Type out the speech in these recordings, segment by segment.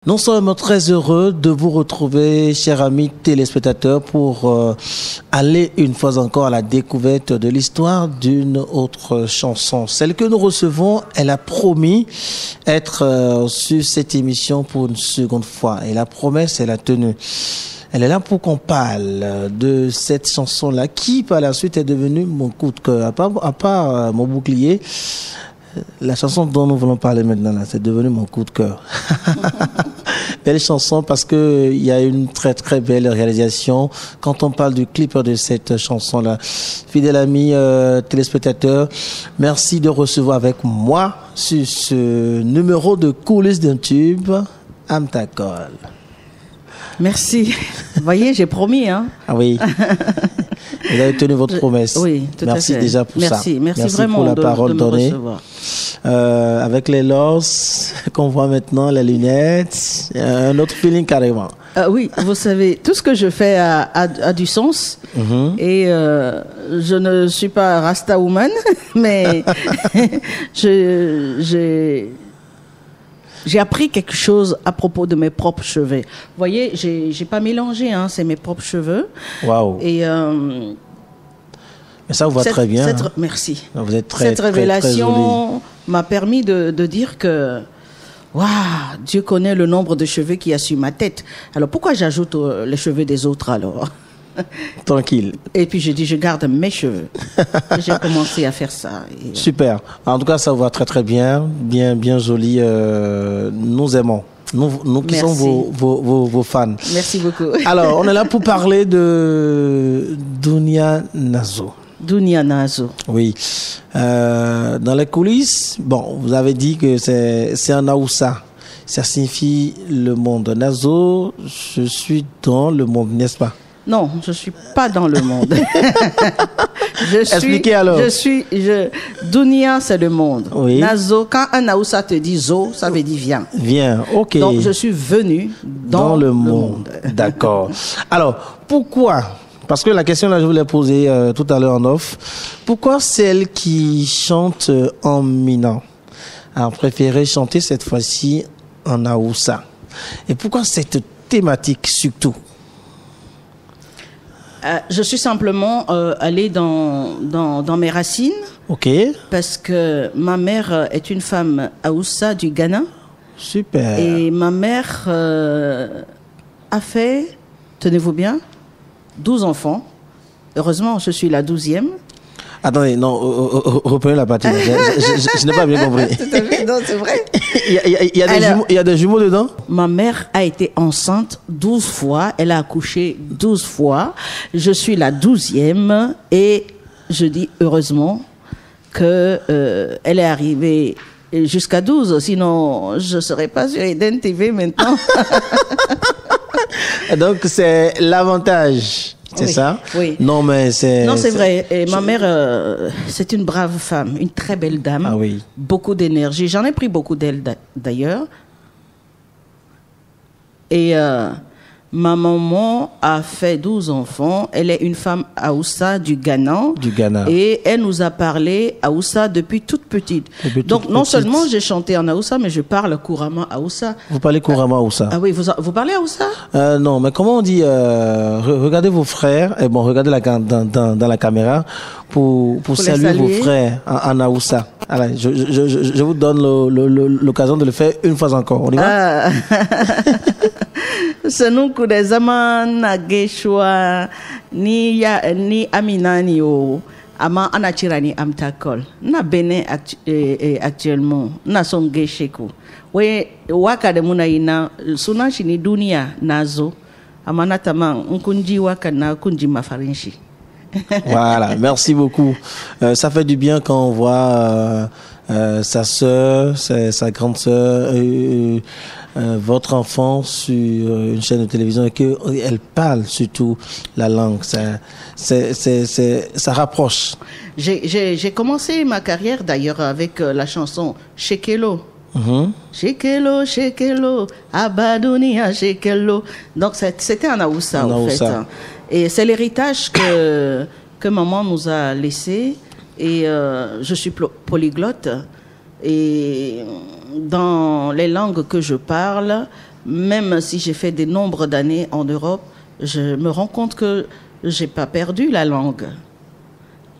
Nous sommes très heureux de vous retrouver, chers amis téléspectateurs, pour aller une fois encore à la découverte de l'histoire d'une autre chanson. Celle que nous recevons, elle a promis être sur cette émission pour une seconde fois. Et la promesse, elle a tenu. Elle est là pour qu'on parle de cette chanson-là qui, par la suite, est devenue mon coup de cœur. À part mon bouclier, la chanson dont nous voulons parler maintenant, là, c'est devenu mon coup de cœur. Belle chanson parce que il y a une très très belle réalisation. Quand on parle du clip de cette chanson-là, fidèle ami téléspectateur, merci de recevoir avec moi sur ce numéro de coulisses d'un tube, Amtakol. Merci. Vous voyez, j'ai promis, hein. Ah oui. Vous avez tenu votre promesse. Oui, tout merci à fait. Déjà pour merci. ça. Merci vraiment pour la parole de me donnée. recevoir. Avec les losses qu'on voit maintenant, les lunettes, un autre feeling carrément. Oui, vous savez, tout ce que je fais a du sens. Et je ne suis pas Rasta woman, mais j'ai appris quelque chose à propos de mes propres cheveux. Vous voyez, j'ai pas mélangé, hein, c'est mes propres cheveux. Waouh. Et mais ça vous va très bien. Merci. Vous êtes très, cette révélation m'a permis de dire que waouh, Dieu connaît le nombre de cheveux qu'il y a sur ma tête. Alors pourquoi j'ajoute les cheveux des autres alors? Tranquille. Et puis j'ai dit, je garde mes cheveux. J'ai commencé à faire ça. Et super. En tout cas, ça vous va très très bien, bien joli. Nous aimons. Nous qui sommes vos fans. Merci beaucoup. Alors, on est là pour parler de Dounia Nazo. Dounia Nazo. Oui. Dans les coulisses, bon, vous avez dit que c'est en Aoussa. Ça signifie le monde. Nazo, je suis dans le monde, n'est-ce pas? Non, je suis pas dans le monde. Expliquez alors. Dounia, c'est le monde. Oui. Nazo, quand un Aoussa te dit zo, ça veut dire viens. Viens, ok. Donc, je suis venu dans le monde. D'accord. Alors, pourquoi? Parce que la question là, je vous l'ai posée tout à l'heure en off. Pourquoi celle qui chante en Mina a préféré chanter cette fois-ci en Aoussa? Et pourquoi cette thématique surtout? Je suis simplement allée dans mes racines. Ok. Parce que ma mère est une femme Aoussa du Ghana. Super. Et ma mère a fait, tenez-vous bien, 12 enfants. Heureusement, je suis la 12e. Attendez, non, reprenez la partie. Je n'ai pas bien compris. Non, c'est vrai. Il y a des jumeaux dedans? Ma mère a été enceinte 12 fois. Elle a accouché 12 fois. Je suis la 12e. Et je dis heureusement qu'elle est arrivée jusqu'à 12. Sinon, je ne serais pas sur Eden TV maintenant. Donc, c'est l'avantage. C'est oui, ça? Oui. Non, mais c'est... Non, c'est vrai. Et ma mère, c'est une brave femme, une très belle dame. Ah oui. Beaucoup d'énergie. J'en ai pris beaucoup d'elle, d'ailleurs. Et ma maman a fait 12 enfants. Elle est une femme Aoussa du Ghana. Du Ghana. Et elle nous a parlé Aoussa depuis toute petite. Donc, non seulement j'ai chanté en Aoussa, mais je parle couramment Aoussa. Vous parlez couramment Aoussa? Ah oui, vous parlez Aoussa? Non, mais comment on dit regardez vos frères, et bon, regardez dans la caméra pour saluer vos frères en Aoussa. Alors, je vous donne l'occasion de le faire une fois encore. On y va? Senuku de zaman na Geshua ni Amina ni o ama anachira ni Amtakol na Benin actuellement na son Gesheku we waka de muna ina suna shi ni Dounia Nazo amana tamang nkunji waka na kunji mafarinshi. Voilà, merci beaucoup. Ça fait du bien quand on voit sa sœur, sa grande sœur, votre enfant sur une chaîne de télévision et qu'elle parle surtout la langue. Ça rapproche. J'ai commencé ma carrière d'ailleurs avec la chanson Shekelo. Shekelo, Shekelo, Abadonia, Shekelo. Donc c'était en Aoussa en fait. Et c'est l'héritage que maman nous a laissé. Et je suis polyglotte. Et dans les langues que je parle, même si j'ai fait des nombres d'années en Europe, je me rends compte que j'ai pas perdu la langue.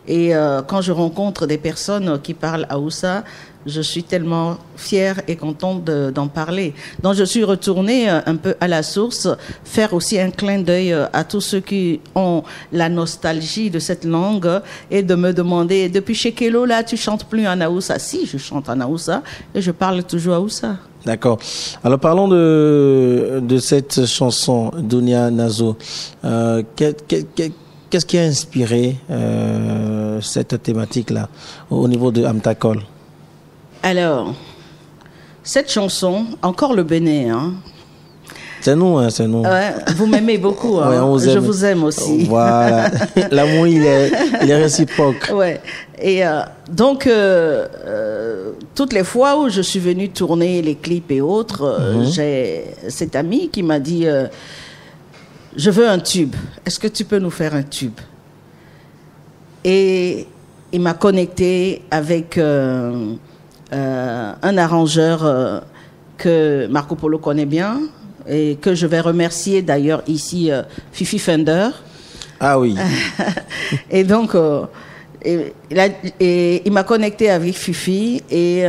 Et quand je rencontre des personnes qui parlent Haoussa, je suis tellement fière et contente d'en parler. Donc je suis retournée un peu à la source, faire aussi un clin d'œil à tous ceux qui ont la nostalgie de cette langue et de me demander, depuis chez Kelo, là, tu chantes plus en Haoussa? Si, je chante en Haoussa et je parle toujours Haoussa. D'accord. Alors parlons de cette chanson, Dunia Nazo. Qu'est-ce qui a inspiré cette thématique-là au niveau de Amtakol? Alors, cette chanson, encore le Bénin, hein. C'est nous, c'est nous. Ouais, vous m'aimez beaucoup, hein. Ouais, Je vous aime aussi. Voilà, l'amour il est réciproque. Ouais. Et donc, toutes les fois où je suis venue tourner les clips et autres, j'ai cet ami qui m'a dit je veux un tube. Est-ce que tu peux nous faire un tube? Et il m'a connecté avec un arrangeur que Marco Polo connaît bien et que je vais remercier d'ailleurs ici, Fifi Fender. Ah oui. Et donc, il m'a connecté avec Fifi et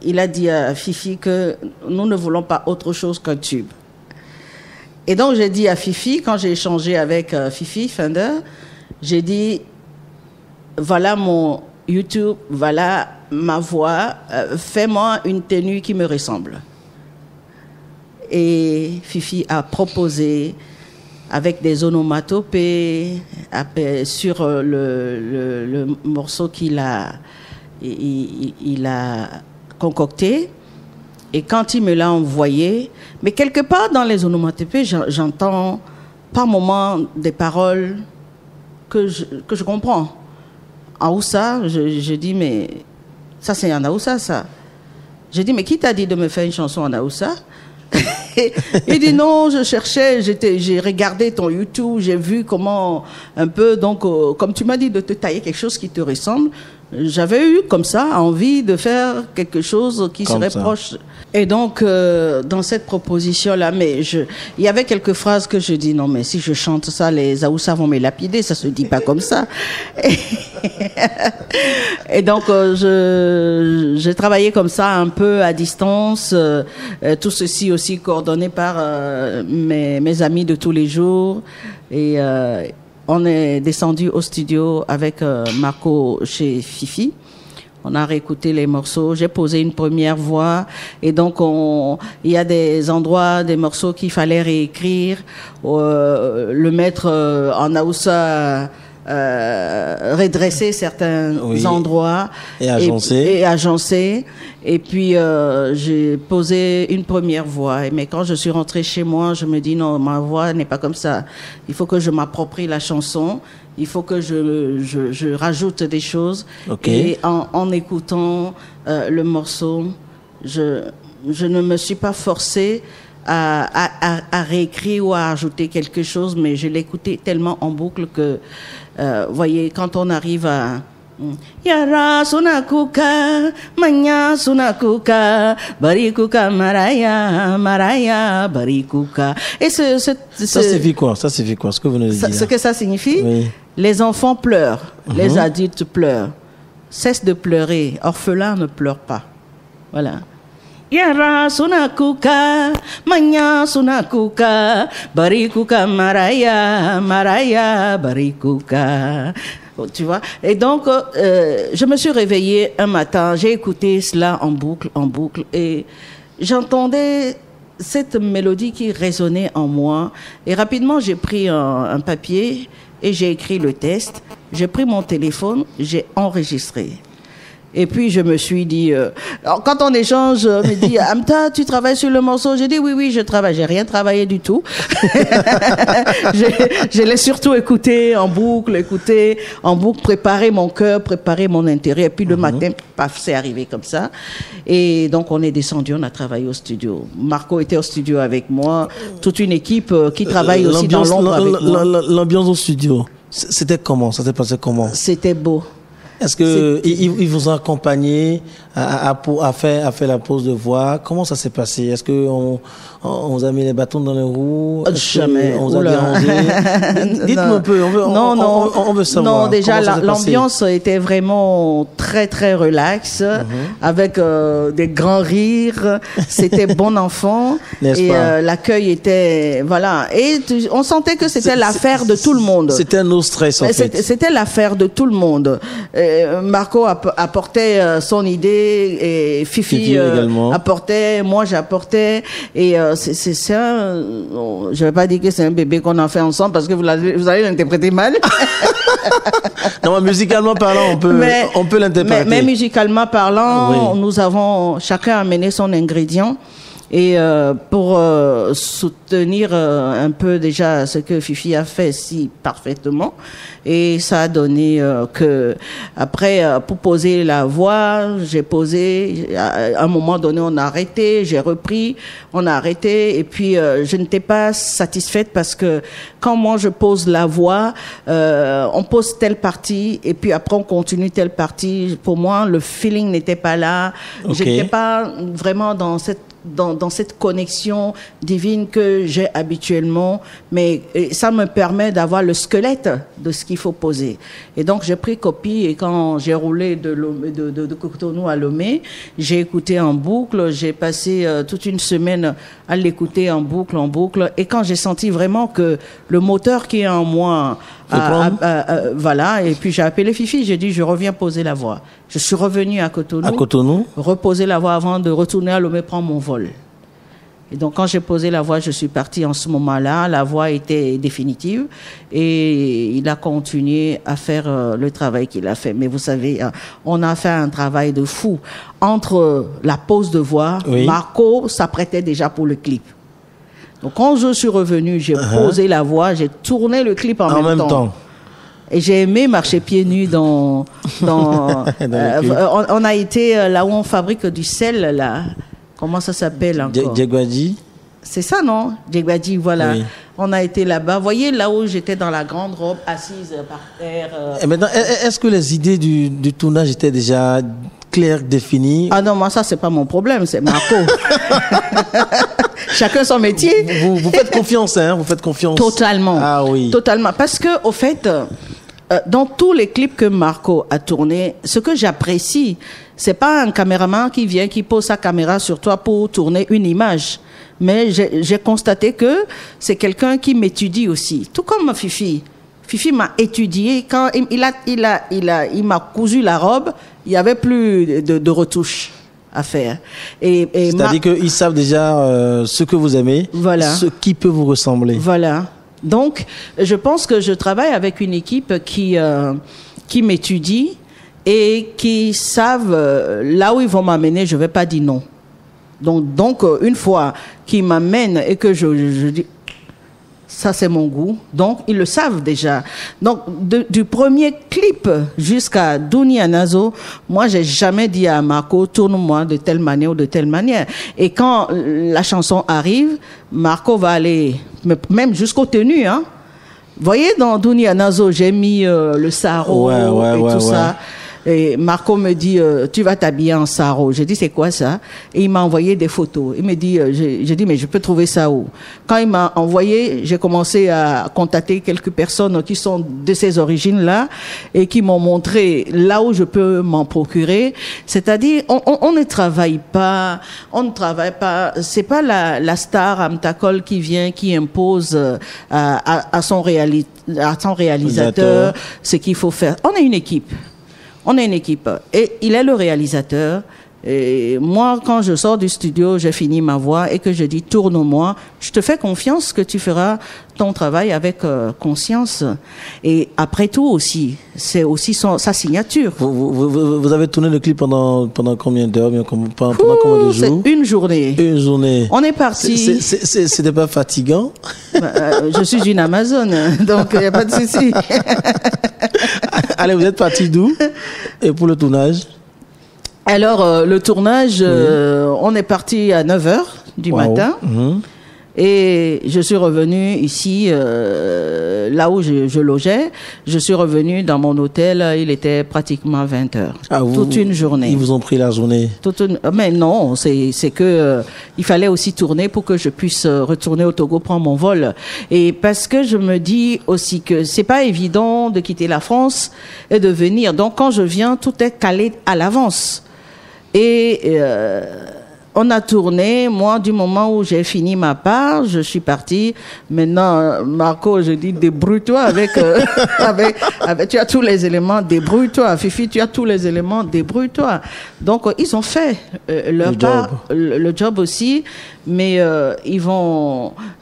il a dit à Fifi que nous ne voulons pas autre chose qu'un tube. Et donc, j'ai dit à Fifi, quand j'ai échangé avec Fifi Fender, j'ai dit, voilà mon YouTube, voilà ma voix, fais-moi une tenue qui me ressemble. Et Fifi a proposé, avec des onomatopées, sur le morceau qu'il a, il a concocté. Et quand il me l'a envoyé, mais quelque part dans les onomatopées, j'entends par moments des paroles que je comprends. En Haoussa, je dis, mais ça c'est en Haoussa, ça. Je dis, mais qui t'a dit de me faire une chanson en Haoussa? Il dit non, je cherchais, j'ai regardé ton YouTube, j'ai vu comment un peu, donc comme tu m'as dit de te tailler quelque chose qui te ressemble, j'avais eu comme ça envie de faire quelque chose qui serait proche. Et donc dans cette proposition-là, mais il y avait quelques phrases que je dis non mais si je chante ça, les Haoussa vont me lapider, ça se dit pas comme ça. Et donc j'ai travaillé comme ça un peu à distance, tout ceci aussi coordonné par mes amis de tous les jours et on est descendu au studio avec Marco chez Fifi. On a réécouté les morceaux. J'ai posé une première voix. Et donc, il y a des endroits, des morceaux qu'il fallait réécrire, le mettre en Haoussa, redresser certains endroits. Et agencer. Et puis, j'ai posé une première voix. Mais quand je suis rentrée chez moi, je me dis non, ma voix n'est pas comme ça. Il faut que je m'approprie la chanson. Il faut que je rajoute des choses. Okay. Et en écoutant le morceau, je ne me suis pas forcée à réécrire ou à ajouter quelque chose, mais je l'écoutais tellement en boucle que, voyez, quand on arrive à Yara sunakuka, manya sunakuka, barikuka maraya, maraya barikuka. Et ça signifie quoi? Ça signifie quoi? Ce que vous nous dites. Ce que ça signifie? Oui. Les enfants pleurent, les adultes pleurent. Cesse de pleurer. Orphelin ne pleure pas. Voilà. Yara sunakuka, manya sunakuka, barikuka maraya, maraya barikuka. Tu vois? Et donc, je me suis réveillée un matin, j'ai écouté cela en boucle, et j'entendais cette mélodie qui résonnait en moi. Et rapidement, j'ai pris un papier et j'ai écrit le texte. J'ai pris mon téléphone, j'ai enregistré. Et puis, je me suis dit, quand on échange, on me dit, Amta, tu travailles sur le morceau? J'ai dit, oui, je travaille. J'ai rien travaillé du tout. Je l'ai surtout écouté en boucle, préparer mon cœur, préparer mon intérêt. Et puis, le matin, paf, c'est arrivé comme ça. Et donc, on est descendu, on a travaillé au studio. Marco était au studio avec moi. Toute une équipe qui travaille aussi dans l'ombre avec moi. L'ambiance au studio, c'était comment? Ça s'est passé comment? C'était beau. Est-ce que ils vous ont accompagné à faire la pose de voix? Comment ça s'est passé? Est-ce que on vous a mis les bâtons dans les roues? Jamais. On vous a dérangé? Dites-nous un peu. On veut savoir. Non, déjà l'ambiance était vraiment très très relaxe, avec des grands rires. C'était bon enfant. N'est-ce et pas? L'accueil était voilà. Et on sentait que c'était l'affaire de tout le monde. C'était un no stress en fait. C'était l'affaire de tout le monde. Marco apportait son idée et Fifi apportait, moi j'apportais et c'est un, je vais pas dire que c'est un bébé qu'on a fait ensemble parce que vous allez l'interpréter mal. Non, musicalement parlant, on peut l'interpréter. Mais musicalement parlant, nous avons chacun amené son ingrédient. Et pour soutenir un peu déjà ce que Fifi a fait si parfaitement, et ça a donné que après pour poser la voix, j'ai posé, à un moment donné on a arrêté, j'ai repris, on a arrêté, et puis je n'étais pas satisfaite parce que quand moi je pose la voix, on pose telle partie et puis après on continue telle partie. Pour moi le feeling n'était pas là, j'étais pas vraiment dans cette connexion divine que j'ai habituellement, mais ça me permet d'avoir le squelette de ce qu'il faut poser. Et donc j'ai pris copie et quand j'ai roulé de Cotonou à Lomé, j'ai écouté en boucle, j'ai passé toute une semaine à l'écouter en boucle, et quand j'ai senti vraiment que le moteur qui est en moi voilà, et puis j'ai appelé Fifi, j'ai dit je reviens poser la voix. Je suis revenu à Cotonou, reposer la voix avant de retourner à Lomé prendre mon vol. Et donc quand j'ai posé la voix, je suis partie en ce moment-là, la voix était définitive et il a continué à faire le travail qu'il a fait. Mais vous savez, on a fait un travail de fou. Entre la pose de voix, Marco s'apprêtait déjà pour le clip. Donc quand je suis revenu, j'ai posé la voix, j'ai tourné le clip en même temps. Et j'ai aimé marcher pieds nus dans on a été là où on fabrique du sel là. Comment ça s'appelle encore? Djegwadji. C'est ça, non? Djegwadji, voilà. Oui. On a été là-bas. Vous voyez, là où j'étais dans la grande robe, assise par terre. Et maintenant, est-ce que les idées du tournage étaient déjà claires, définies? Ah non, moi, ça, c'est pas mon problème, c'est Marco. Chacun son métier. Vous faites confiance, hein? Vous faites confiance. Totalement. Ah oui. Totalement. Parce que, au fait, dans tous les clips que Marco a tournés, ce que j'apprécie, c'est pas un caméraman qui vient, qui pose sa caméra sur toi pour tourner une image. Mais j'ai constaté que c'est quelqu'un qui m'étudie aussi. Tout comme Fifi. Fifi m'a étudié. Quand il m'a cousu la robe, il y avait plus de retouches à faire. C'est-à-dire qu'ils savent déjà ce que vous aimez, ce qui peut vous ressembler. Voilà. Donc, je pense que je travaille avec une équipe qui m'étudie et qui savent là où ils vont m'amener, je vais pas dire non. Donc une fois qu'ils m'amènent et que je dis ça c'est mon goût, donc ils le savent déjà. Donc du premier clip jusqu'à Duni Anazo, moi j'ai jamais dit à Marco tourne-moi de telle manière ou de telle manière. Et quand la chanson arrive, Marco va aller même jusqu'au tenue, hein. Vous voyez, dans Duni Anazo, j'ai mis le sarrau et tout ça. Et Marco me dit, tu vas t'habiller en sarrau. J'ai dit, c'est quoi ça? Et il m'a envoyé des photos. Il me dit, j'ai dit, mais je peux trouver ça où? Quand il m'a envoyé, j'ai commencé à contacter quelques personnes qui sont de ces origines-là et qui m'ont montré là où je peux m'en procurer. C'est-à-dire, on ne travaille pas, c'est pas la star Amtakol qui vient, qui impose à son réalisateur ce qu'il faut faire. On est une équipe. On est une équipe et il est le réalisateur. Et moi, quand je sors du studio, j'ai fini ma voix et que je dis tourne-moi, je te fais confiance que tu feras ton travail avec conscience. Et après tout aussi, c'est aussi sa signature. Vous avez tourné le clip pendant combien d'heures, pendant combien de jours? C'est une journée. Une journée. On est parti. C'était pas fatigant? Je suis une Amazone, donc il n'y a pas de souci. Allez, vous êtes parti d'où? Et pour le tournage? Alors, le tournage, on est parti à 9h du matin. Et je suis revenue ici, là où je logeais. Je suis revenue dans mon hôtel, il était pratiquement 20 heures. Toute une journée. Ils vous ont pris la journée? Mais non, c'est que il fallait aussi tourner pour que je puisse retourner au Togo, prendre mon vol. Et parce que je me dis aussi que c'est pas évident de quitter la France et de venir. Donc quand je viens, tout est calé à l'avance. Et on a tourné. Moi, du moment où j'ai fini ma part, je suis partie. Maintenant, Marco, je dis, débrouille-toi avec, tu as tous les éléments, débrouille-toi. Fifi, tu as tous les éléments, débrouille-toi. Donc, ils ont fait leur part, le job aussi. Mais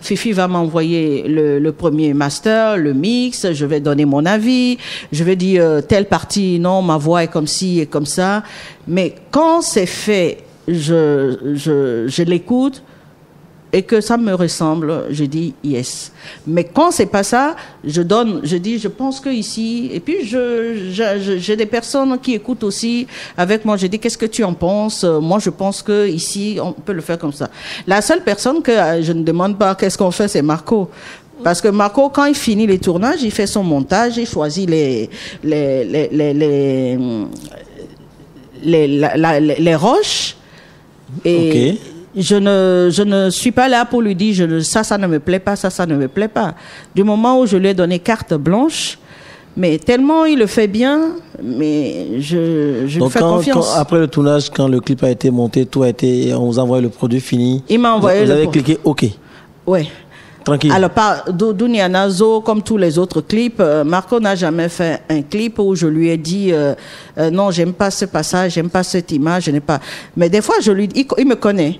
Fifi va m'envoyer le premier master, le mix. Je vais donner mon avis. Je vais dire, telle partie, non, ma voix est comme ci et comme ça. Mais quand c'est fait, je l'écoute et que ça me ressemble, je dis yes. Mais quand c'est pas ça, je dis je pense que ici, et puis j'ai des personnes qui écoutent aussi avec moi. Je dis qu'est-ce que tu en penses? Moi je pense que ici on peut le faire comme ça. La seule personne que je ne demande pas qu'est-ce qu'on fait, c'est Marco. Parce que Marco, quand il finit les tournages, il fait son montage, il choisit les roches. Et je ne suis pas là pour lui dire ça ne me plaît pas, ça ne me plaît pas. Du moment où je lui ai donné carte blanche, mais tellement il le fait bien, mais je lui fais confiance. Après le tournage, quand le clip a été monté, on vous a envoyé le produit fini. Il m'a envoyé vous avez cliqué OK. Ouais. Tranquille. Alors, Dunia Nazo, comme tous les autres clips, Marco n'a jamais fait un clip où je lui ai dit non, j'aime pas ce passage, j'aime pas cette image, je n'ai pas. Mais des fois, il me connaît.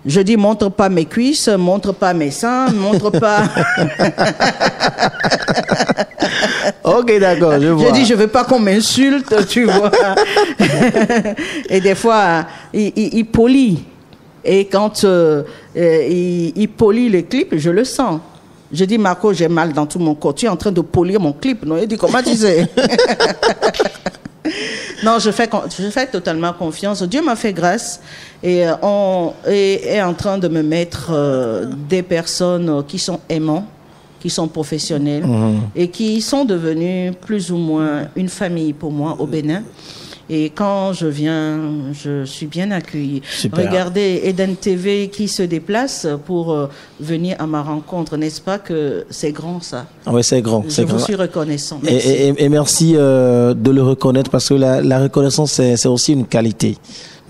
Je dis montre pas mes cuisses, montre pas mes seins, montre pas. Ok, d'accord, je vois. Je dis je veux pas qu'on m'insulte, tu vois. Et des fois, il polie. Et quand il polie les clips, je le sens. Je dis, Marco, j'ai mal dans tout mon corps. Tu es en train de polir mon clip. Non, il dit, comment tu sais? Non, je fais totalement confiance. Dieu m'a fait grâce et est en train de me mettre des personnes qui sont aimants, qui sont professionnels et qui sont devenus plus ou moins une famille pour moi au Bénin. Et quand je viens, je suis bien accueillie. Super. Regardez Eden TV qui se déplace pour venir à ma rencontre. N'est-ce pas que c'est grand, ça? Oui, c'est grand. Je vous suis reconnaissant. Merci. Et merci de le reconnaître parce que la reconnaissance, c'est aussi une qualité.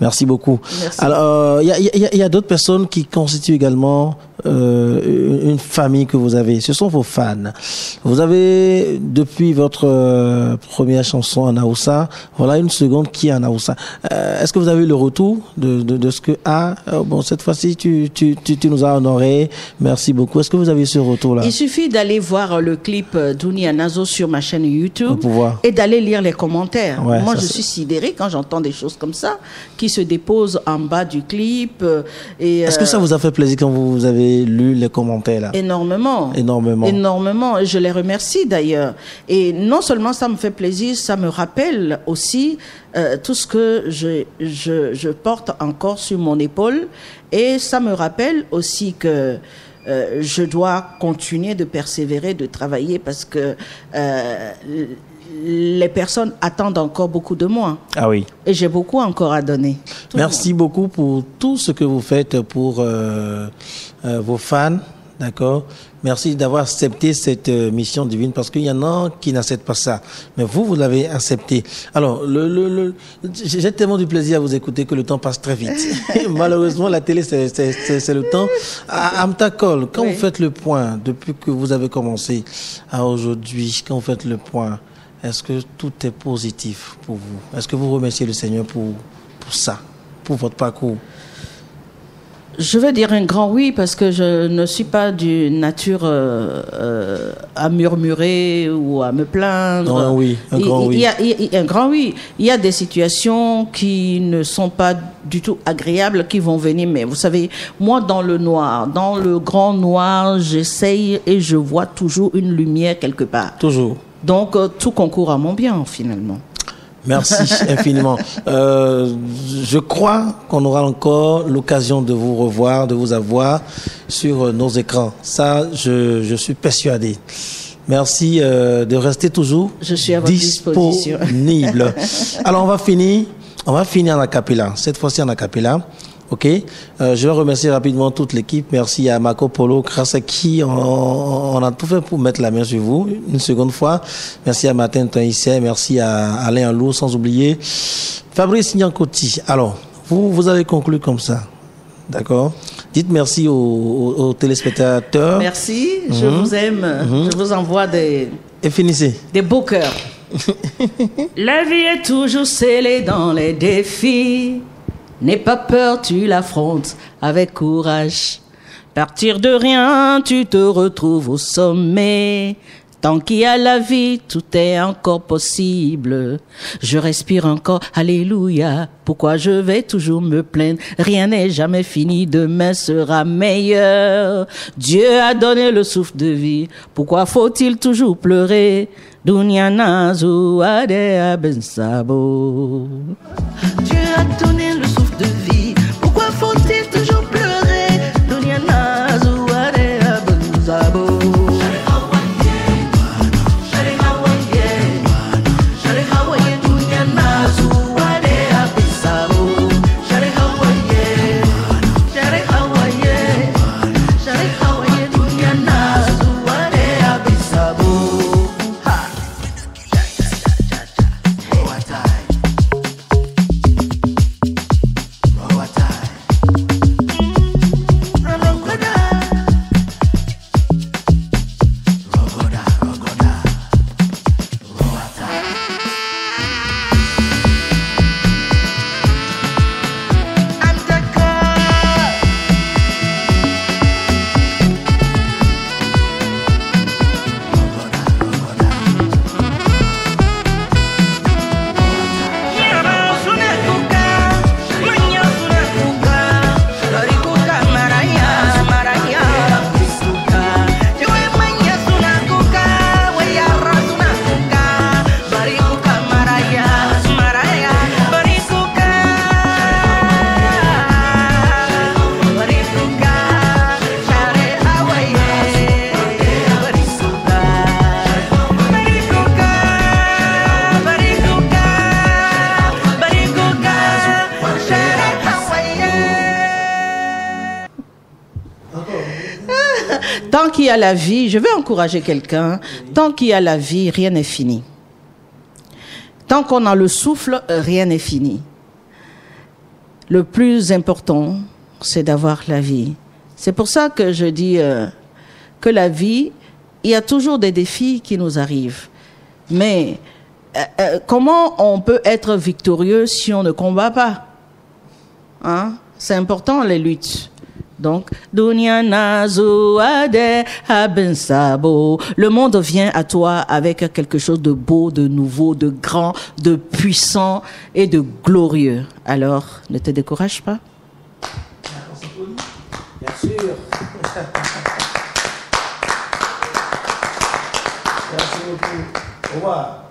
Merci beaucoup. Merci. Alors, il y a d'autres personnes qui constituent également une famille que vous avez. Ce sont vos fans. Vous avez, depuis votre première chanson en Aoussa, voilà une seconde qui est en Aoussa. Est-ce que vous avez eu le retour de ce que... bon, cette fois-ci, tu nous as honorés. Merci beaucoup. Est-ce que vous avez eu ce retour-là? Il suffit d'aller voir le clip Dunia Nazo sur ma chaîne YouTube et d'aller lire les commentaires. Ouais, moi, je suis sidérée quand j'entends des choses comme ça qui se déposent en bas du clip. Est-ce que ça vous a fait plaisir quand vous avez lu les commentaires là? Énormément. Et je les remercie d'ailleurs. Et non seulement ça me fait plaisir, ça me rappelle aussi tout ce que je porte encore sur mon épaule. Et ça me rappelle aussi que je dois continuer de persévérer, de travailler parce que les personnes attendent encore beaucoup de moi. Ah oui. Et j'ai beaucoup encore à donner. Merci beaucoup pour tout ce que vous faites pour vos fans. D'accord. Merci d'avoir accepté cette mission divine parce qu'il y en a qui n'acceptent pas ça. Mais vous l'avez accepté. Alors, j'ai tellement du plaisir à vous écouter que le temps passe très vite. Malheureusement, la télé, c'est le temps. Amtakol, quand vous faites le point, depuis que vous avez commencé à aujourd'hui, quand vous faites le point, est-ce que tout est positif pour vous? Est-ce que vous remerciez le Seigneur pour ça, pour votre parcours? Je vais dire un grand oui parce que je ne suis pas d'une nature à murmurer ou à me plaindre. Non, oui, un grand oui. Un grand oui. Il y a des situations qui ne sont pas du tout agréables qui vont venir. Mais vous savez, moi dans le noir, dans le grand noir, j'essaye et je vois toujours une lumière quelque part. Toujours. Donc tout concourt à mon bien finalement. Merci infiniment. Je crois qu'on aura encore l'occasion de vous revoir, de vous avoir sur nos écrans. Ça, je suis persuadé. Merci de rester toujours Je suis à votre disposition. Disponible. Alors, on va finir en acapella. Cette fois-ci en acapella. OK. Je vais remercier rapidement toute l'équipe. Merci à Marco Polo, grâce à qui on a tout fait pour mettre la main sur vous une seconde fois. Merci à Martin Toïsset, merci à Alain Alou, sans oublier Fabrice Nyankoti. Alors, vous avez conclu comme ça. D'accord. Dites merci aux téléspectateurs. Merci, je vous aime. Je vous envoie des beaux cœurs. La vie est toujours scellée dans les défis. N'aie pas peur, tu l'affrontes avec courage. Partir de rien, tu te retrouves au sommet. Tant qu'il y a la vie, tout est encore possible. Je respire encore, alléluia. Pourquoi je vais toujours me plaindre? Rien n'est jamais fini, demain sera meilleur. Dieu a donné le souffle de vie. Pourquoi faut-il toujours pleurer? Dunia nazu ade abensabo. Dieu a donné le souffle de vie. Pourquoi faut-il toujours pleurer? Dunia nazu ade abensabo. Tant qu'il y a la vie, je vais encourager quelqu'un, tant qu'il y a la vie, rien n'est fini. Tant qu'on a le souffle, rien n'est fini. Le plus important, c'est d'avoir la vie. C'est pour ça que je dis que la vie, il y a toujours des défis qui nous arrivent. Mais comment on peut être victorieux si on ne combat pas? Hein? C'est important, les luttes. Donc, Dunia nazu ade abensabo. Le monde vient à toi avec quelque chose de beau, de nouveau, de grand, de puissant et de glorieux. Alors, ne te décourage pas. Bien sûr. Merci beaucoup. Au revoir.